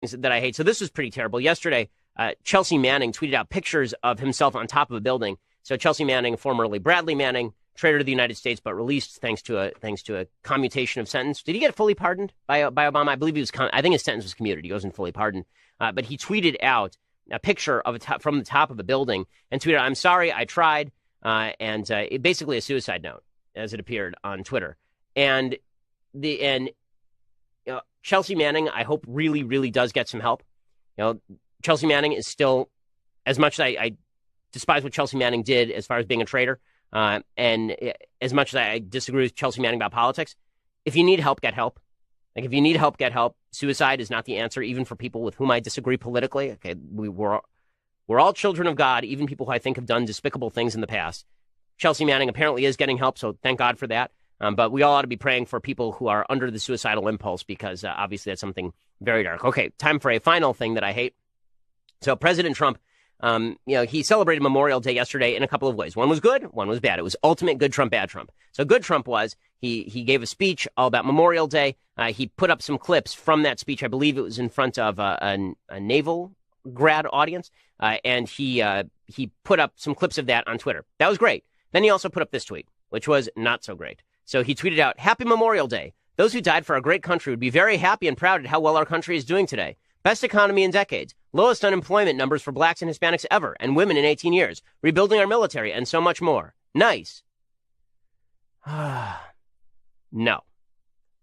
things that I hate. So this was pretty terrible. Yesterday, Chelsea Manning tweeted out pictures of himself on top of a building. So Chelsea Manning, formerly Bradley Manning, traitor to the United States, but released thanks to a commutation of sentence. Did he get fully pardoned by Obama? I believe he was. I think his sentence was commuted. He wasn't fully pardoned, but he tweeted out a picture of from the top of a building and tweeted, "I'm sorry, I tried," and basically a suicide note, as it appeared on Twitter. And Chelsea Manning, I hope really, really does get some help. Chelsea Manning is still, as much as I despise what Chelsea Manning did as far as being a traitor, and as much as I disagree with Chelsea Manning about politics, if you need help, get help. Like, if you need help, get help. Suicide is not the answer, even for people with whom I disagree politically. Okay, we're all children of God, even people who I think have done despicable things in the past. Chelsea Manning apparently is getting help, so thank God for that. But we all ought to be praying for people who are under the suicidal impulse, because obviously that's something very dark. Okay, time for a final thing that I hate. So President Trump, he celebrated Memorial Day yesterday in a couple of ways. One was good, one was bad. It was ultimate good Trump, bad Trump. So good Trump was he gave a speech all about Memorial Day. He put up some clips from that speech. I believe it was in front of a naval grad audience, and he put up some clips of that on Twitter. That was great. Then he also put up this tweet, which was not so great. So he tweeted out, "Happy Memorial Day. Those who died for our great country would be very happy and proud at how well our country is doing today. Best economy in decades, lowest unemployment numbers for blacks and Hispanics ever, and women in 18 years, rebuilding our military, and so much more. Nice." No.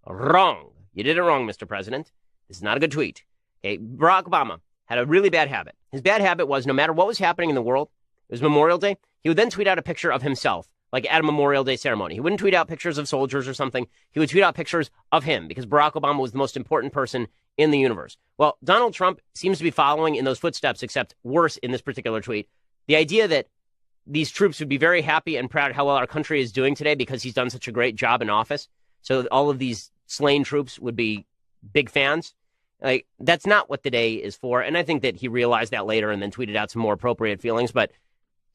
Wrong. You did it wrong, Mr. President. This is not a good tweet. Okay, Barack Obama had a really bad habit. His bad habit was, no matter what was happening in the world, it was Memorial Day, he would then tweet out a picture of himself, like at a Memorial Day ceremony. He wouldn't tweet out pictures of soldiers or something. He would tweet out pictures of him, because Barack Obama was the most important person in the universe. Well, Donald Trump seems to be following in those footsteps, except worse in this particular tweet. The idea that these troops would be very happy and proud how well our country is doing today because he's done such a great job in office. So all of these slain troops would be big fans. Like, that's not what the day is for. And I think that he realized that later and then tweeted out some more appropriate feelings. But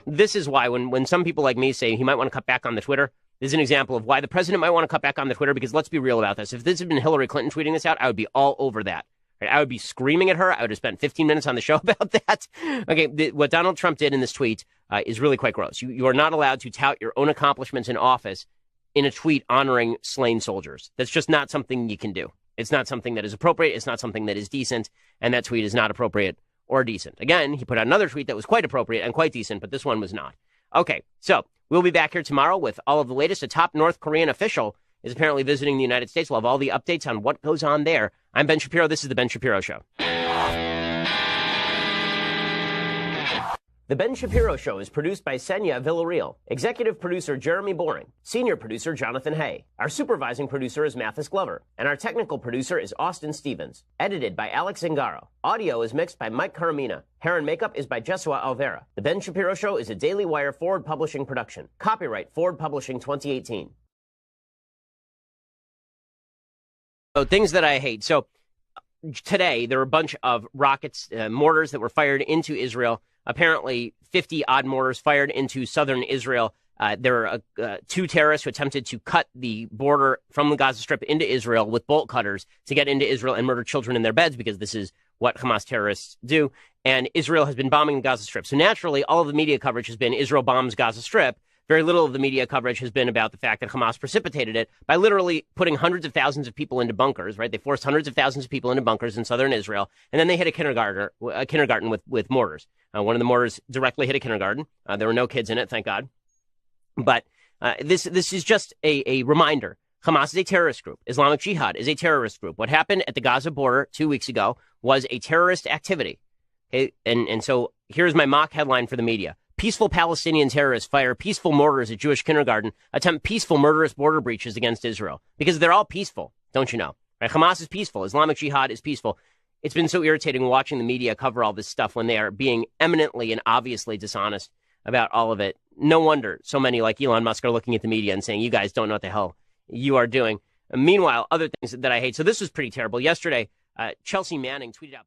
this is why when some people like me say he might want to cut back on the Twitter, this is an example of why the president might want to cut back on the Twitter, because let's be real about this. If this had been Hillary Clinton tweeting this out, I would be all over that. Right? I would be screaming at her. I would have spent 15 minutes on the show about that. Okay, what Donald Trump did in this tweet is really quite gross. You are not allowed to tout your own accomplishments in office in a tweet honoring slain soldiers. That's just not something you can do. It's not something that is appropriate. It's not something that is decent. And that tweet is not appropriate or decent. Again, he put out another tweet that was quite appropriate and quite decent, but this one was not. Okay, so we'll be back here tomorrow with all of the latest. A top North Korean official is apparently visiting the United States. We'll have all the updates on what goes on there. I'm Ben Shapiro. This is The Ben Shapiro Show. The Ben Shapiro Show is produced by Senya Villarreal, executive producer Jeremy Boring, senior producer Jonathan Hay. Our supervising producer is Mathis Glover, and our technical producer is Austin Stevens. Edited by Alex Zingaro. Audio is mixed by Mike Caramina. Hair and makeup is by Jesua Alvera. The Ben Shapiro Show is a Daily Wire Forward Publishing production. Copyright Forward Publishing 2018. So things that I hate. So today there were a bunch of rockets, mortars that were fired into Israel. Apparently 50-odd mortars fired into southern Israel. There were two terrorists who attempted to cut the border from the Gaza Strip into Israel with bolt cutters to get into Israel and murder children in their beds, because this is what Hamas terrorists do. And Israel has been bombing the Gaza Strip. So naturally, all of the media coverage has been Israel bombs Gaza Strip. Very little of the media coverage has been about the fact that Hamas precipitated it by literally putting hundreds of thousands of people into bunkers, right? They forced hundreds of thousands of people into bunkers in southern Israel, and then they hit a kindergarten with mortars. One of the mortars directly hit a kindergarten. There were no kids in it, thank God. But this is just a reminder. Hamas is a terrorist group. Islamic Jihad is a terrorist group. What happened at the Gaza border 2 weeks ago was a terrorist activity. Okay? And so here's my mock headline for the media. Peaceful Palestinian terrorists fire peaceful mortars at Jewish kindergarten, attempt peaceful murderous border breaches against Israel. Because they're all peaceful, don't you know? Right? Hamas is peaceful. Islamic Jihad is peaceful. It's been so irritating watching the media cover all this stuff when they are being eminently and obviously dishonest about all of it. No wonder so many like Elon Musk are looking at the media and saying, you guys don't know what the hell you are doing. And meanwhile, other things that I hate. So this was pretty terrible. Yesterday, Chelsea Manning tweeted out